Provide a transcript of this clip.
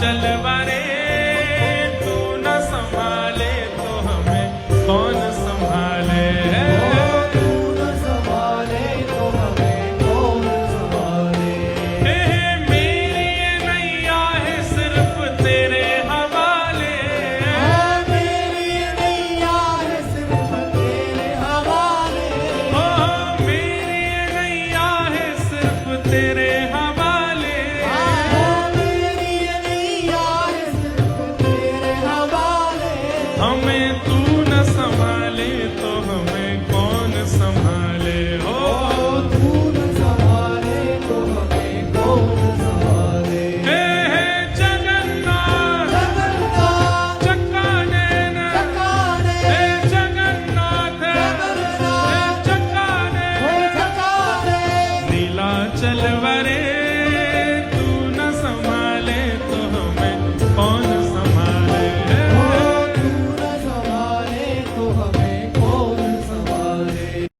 चलवारे तू न संभाले तो हमें कौन संभाले। तू न संभाले तो हमें कौन संभाले। मेरी ये नैया है सिर्फ तेरे हवाले। मेरी ये नैया है सिर्फ तेरे हवाले। मेरी ये नैया है सिर्फ तेरे हवाले। मेरी ये नैया है सिर्फ तेरे हवाले। हमें तू न संभाले तो हमें कौन संभाले। हो तू न संभाले तो हमें कौन संभाले। हे जगन्नाथ जगन्नाथ चक्का नैना। चकाने हे जगन्नाथ हे चक्का हो नैना। चकाने नीलाचल वरे